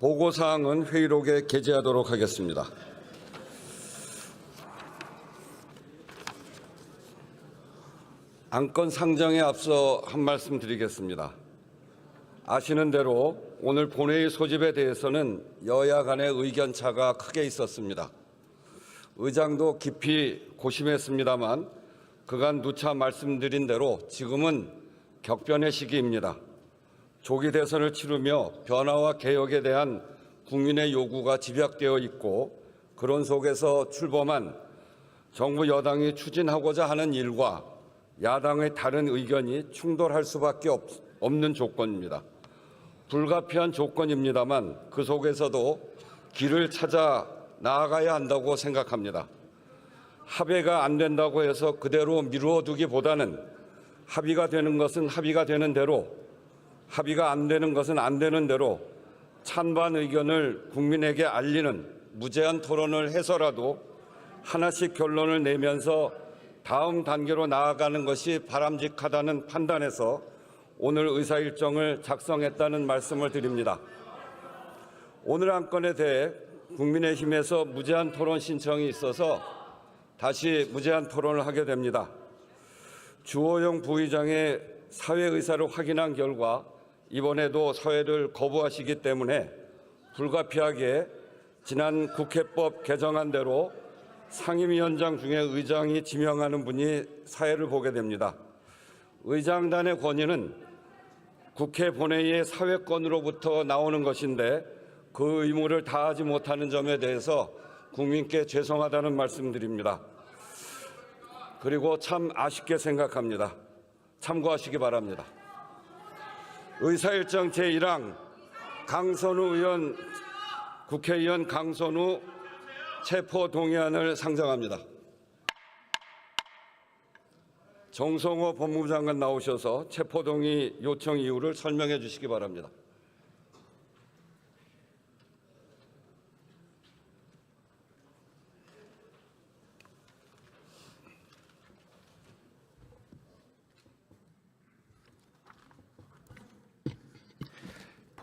보고사항은 회의록에 게재하도록 하겠습니다. 안건 상정에 앞서 한 말씀 드리겠습니다. 아시는 대로 오늘 본회의 소집에 대해서는 여야 간의 의견 차가 크게 있었습니다. 의장도 깊이 고심했습니다만 그간 누차 말씀드린 대로 지금은 격변의 시기입니다. 조기 대선을 치르며 변화와 개혁에 대한 국민의 요구가 집약되어 있고 그런 속에서 출범한 정부 여당이 추진하고자 하는 일과 야당의 다른 의견이 충돌할 수밖에 없는 조건입니다. 불가피한 조건입니다만 그 속에서도 길을 찾아 나아가야 한다고 생각합니다. 합의가 안 된다고 해서 그대로 미루어두기보다는 합의가 되는 것은 합의가 되는 대로, 합의가 안 되는 것은 안 되는 대로 찬반 의견을 국민에게 알리는 무제한 토론을 해서라도 하나씩 결론을 내면서 다음 단계로 나아가는 것이 바람직하다는 판단에서 오늘 의사일정을 작성했다는 말씀을 드립니다. 오늘 안건에 대해 국민의힘에서 무제한 토론 신청이 있어서 다시 무제한 토론을 하게 됩니다. 주호영 부의장의 사회 의사를 확인한 결과 이번에도 사회를 거부하시기 때문에 불가피하게 지난 국회법 개정안대로 상임위원장 중에 의장이 지명하는 분이 사회를 보게 됩니다. 의장단의 권위는 국회 본회의의 사회권으로부터 나오는 것인데 그 의무를 다하지 못하는 점에 대해서 국민께 죄송하다는 말씀드립니다. 그리고 참 아쉽게 생각합니다. 참고하시기 바랍니다. 의사일정 제1항 강선우 의원, 국회의원 강선우 체포동의안을 상정합니다. 정성호 법무부 장관 나오셔서 체포동의 요청 이유를 설명해 주시기 바랍니다.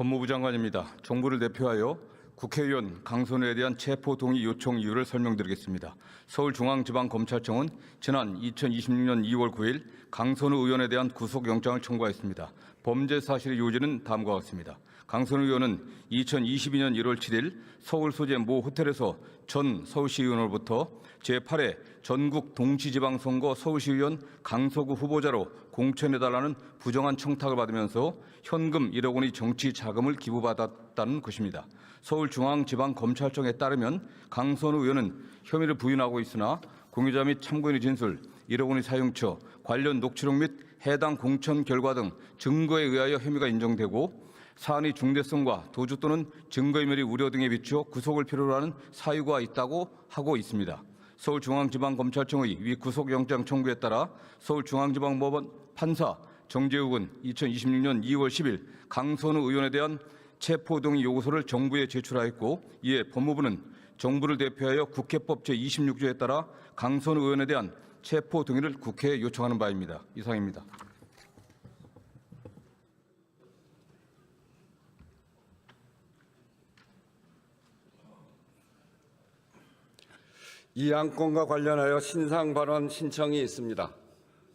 법무부 장관입니다. 정부를 대표하여 국회의원 강선우에 대한 체포동의 요청 이유를 설명드리겠습니다. 서울중앙지방검찰청은 지난 2026년 2월 9일 강선우 의원에 대한 구속영장을 청구하였습니다. 범죄 사실의 요지는 다음과 같습니다. 강선우 의원은 2022년 1월 7일 서울 소재 모 호텔에서 전 서울시의원으로부터 제8회 전국 동시지방선거 서울시의원 강서구 후보자로 공천해달라는 부정한 청탁을 받으면서 현금 1억 원의 정치 자금을 기부받았다는 것입니다. 서울중앙지방검찰청에 따르면 강선우 의원은 혐의를 부인하고 있으나 공유자 및 참고인의 진술, 1억 원의 사용처, 관련 녹취록 및 해당 공천 결과 등 증거에 의하여 혐의가 인정되고 사안의 중대성과 도주 또는 증거인멸의 우려 등에 비추어 구속을 필요로 하는 사유가 있다고 하고 있습니다. 서울중앙지방검찰청의 위 구속영장 청구에 따라 서울중앙지방법원 판사 정재욱은 2026년 2월 10일 강선우 의원에 대한 체포동의 요구서를 정부에 제출하였고 이에 법무부는 정부를 대표하여 국회법 제26조에 따라 강선우 의원에 대한 체포동의를 국회에 요청하는 바입니다. 이상입니다. 이 안건과 관련하여 신상 발언 신청이 있습니다.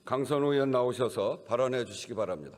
강선우 의원 나오셔서 발언해 주시기 바랍니다.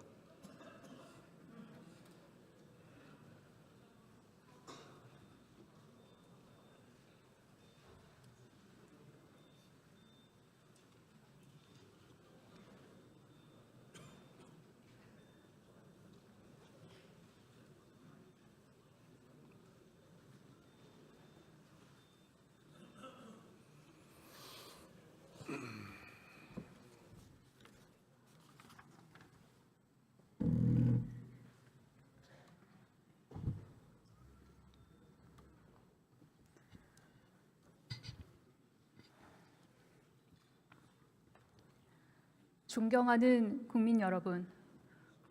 존경하는 국민 여러분,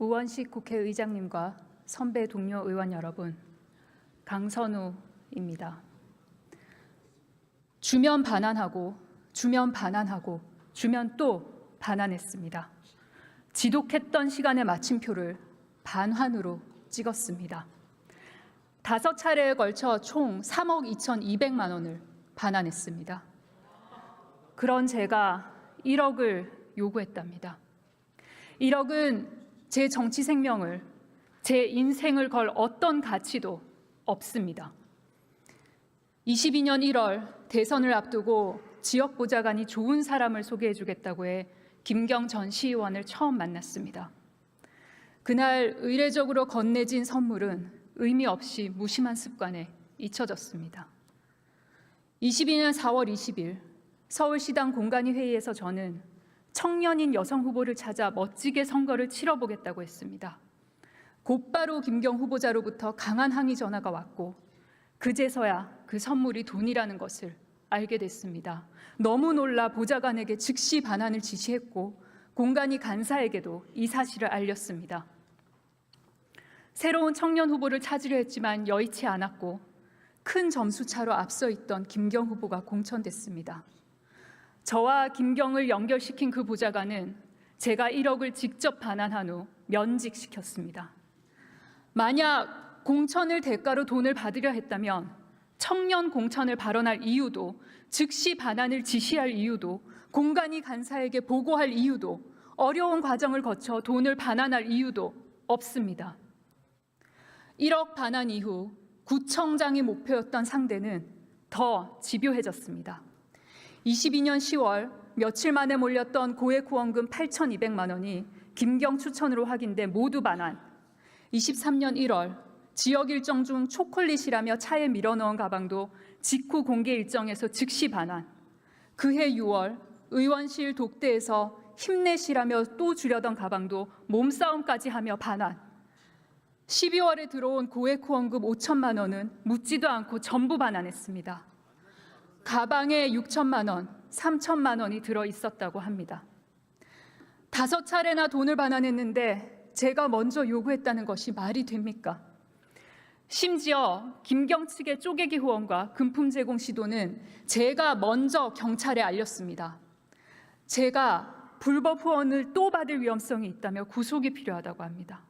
우원식 국회의장님과 선배 동료 의원 여러분, 강선우입니다. 주면 반환하고 주면 반환하고 주면 또 반환했습니다. 지독했던 시간의 마침표를 반환으로 찍었습니다. 5차례에 걸쳐 총 3억 2,200만 원을 반환했습니다. 그런 제가 1억을 요구했답니다. 1억은 제 정치 생명을, 제 인생을 걸 어떤 가치도 없습니다. 22년 1월 대선을 앞두고 지역 보좌관이 좋은 사람을 소개해 주겠다고 해 김경 전 시의원을 처음 만났습니다. 그날 의례적으로 건네진 선물은 의미 없이 무심한 습관에 잊혀졌습니다. 22년 4월 20일 서울시당 공간위 회의에서 저는 청년인 여성 후보를 찾아 멋지게 선거를 치러보겠다고 했습니다. 곧바로 김경 후보자로부터 강한 항의 전화가 왔고 그제서야 그 선물이 돈이라는 것을 알게 됐습니다. 너무 놀라 보좌관에게 즉시 반환을 지시했고 공간위 간사에게도 이 사실을 알렸습니다. 새로운 청년 후보를 찾으려 했지만 여의치 않았고 큰 점수차로 앞서 있던 김경 후보가 공천됐습니다. 저와 김경을 연결시킨 그 보좌관은 제가 1억을 직접 반환한 후 면직시켰습니다. 만약 공천을 대가로 돈을 받으려 했다면 청년 공천을 발언할 이유도, 즉시 반환을 지시할 이유도, 공간위 간사에게 보고할 이유도, 어려운 과정을 거쳐 돈을 반환할 이유도 없습니다. 1억 반환 이후 구청장이 목표였던 상대는 더 집요해졌습니다. 22년 10월 며칠 만에 몰렸던 고액 후원금 8,200만 원이 김경 추천으로 확인돼 모두 반환. 23년 1월 지역 일정 중 초콜릿이라며 차에 밀어넣은 가방도 직후 공개 일정에서 즉시 반환. 그해 6월 의원실 독대에서 힘내시라며 또 주려던 가방도 몸싸움까지 하며 반환. 12월에 들어온 고액 후원금 5천만 원은 묻지도 않고 전부 반환했습니다. 가방에 6천만 원, 3천만 원이 들어 있었다고 합니다. 5차례나 돈을 반환했는데 제가 먼저 요구했다는 것이 말이 됩니까? 심지어 김경 측의 쪼개기 후원과 금품 제공 시도는 제가 먼저 경찰에 알렸습니다. 제가 불법 후원을 또 받을 위험성이 있다며 구속이 필요하다고 합니다.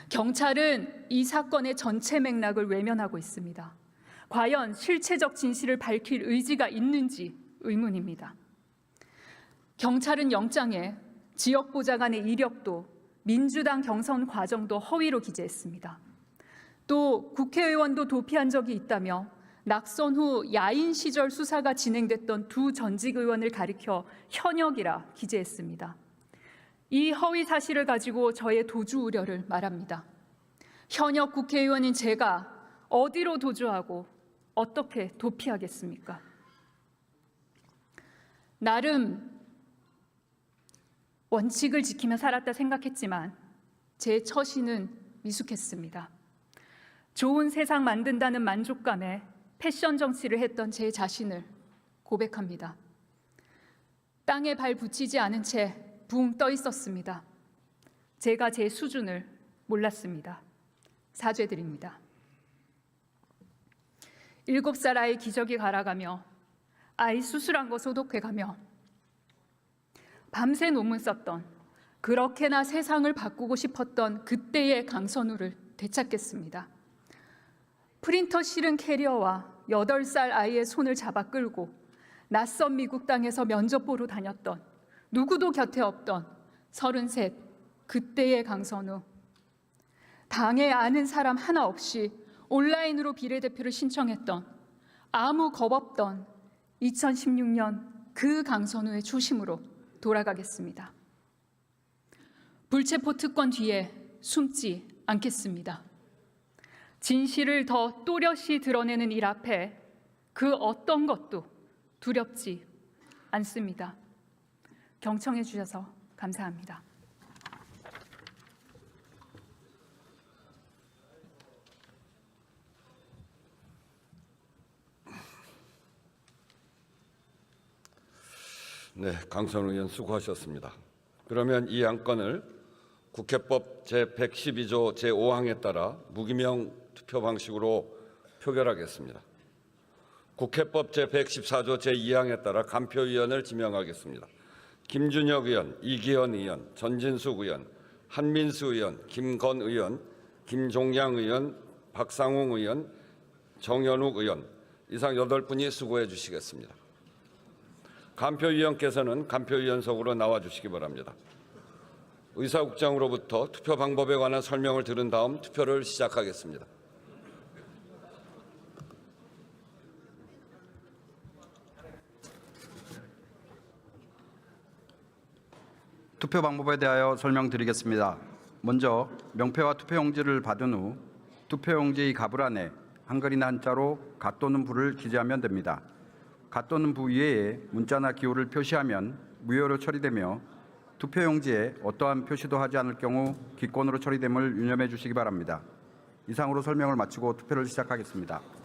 경찰은 이 사건의 전체 맥락을 외면하고 있습니다. 과연 실체적 진실을 밝힐 의지가 있는지 의문입니다. 경찰은 영장에 지역 보좌관의 이력도 민주당 경선 과정도 허위로 기재했습니다. 또 국회의원도 도피한 적이 있다며 낙선 후 야인 시절 수사가 진행됐던 두 전직 의원을 가리켜 현역이라 기재했습니다. 이 허위 사실을 가지고 저의 도주 우려를 말합니다. 현역 국회의원인 제가 어디로 도주하고 어떻게 도피하겠습니까? 나름 원칙을 지키며 살았다 생각했지만 제 처신은 미숙했습니다. 좋은 세상 만든다는 만족감에 패션 정치를 했던 제 자신을 고백합니다. 땅에 발 붙이지 않은 채 붕 떠 있었습니다. 제가 제 수준을 몰랐습니다. 사죄드립니다. 7살 아이 기저귀 갈아가며 아이 수술한 거 소독해가며 밤새 논문 썼던, 그렇게나 세상을 바꾸고 싶었던 그때의 강선우를 되찾겠습니다. 프린터 실은 캐리어와 8살 아이의 손을 잡아 끌고 낯선 미국 땅에서 면접 보러 다녔던, 누구도 곁에 없던 33 그때의 강선우. 당에 아는 사람 하나 없이 온라인으로 비례대표를 신청했던, 아무 겁 없던 2016년 그 강선우의 초심으로 돌아가겠습니다. 불체포 특권 뒤에 숨지 않겠습니다. 진실을 더 또렷이 드러내는 일 앞에 그 어떤 것도 두렵지 않습니다. 경청해 주셔서 감사합니다. 네, 강선우 의원 수고하셨습니다. 그러면 이 안건을 국회법 제112조 제5항에 따라 무기명 투표 방식으로 표결하겠습니다. 국회법 제114조 제2항에 따라 간표위원을 지명하겠습니다. 김준혁 의원, 이기현 의원, 전진숙 의원, 한민수 의원, 김건 의원, 김종양 의원, 박상웅 의원, 정현욱 의원, 이상 8분이 수고해 주시겠습니다. 간표위원께서는 간표위원석으로 나와 주시기 바랍니다. 의사국장으로부터 투표 방법에 관한 설명을 들은 다음 투표를 시작하겠습니다. 투표 방법에 대하여 설명드리겠습니다. 먼저 명패와 투표용지를 받은 후 투표용지의 가불 안에 한글이나 한자로 가 또는 부를 기재하면 됩니다. 가 또는 부 이외에 문자나 기호를 표시하면 무효로 처리되며 투표용지에 어떠한 표시도 하지 않을 경우 기권으로 처리됨을 유념해 주시기 바랍니다. 이상으로 설명을 마치고 투표를 시작하겠습니다.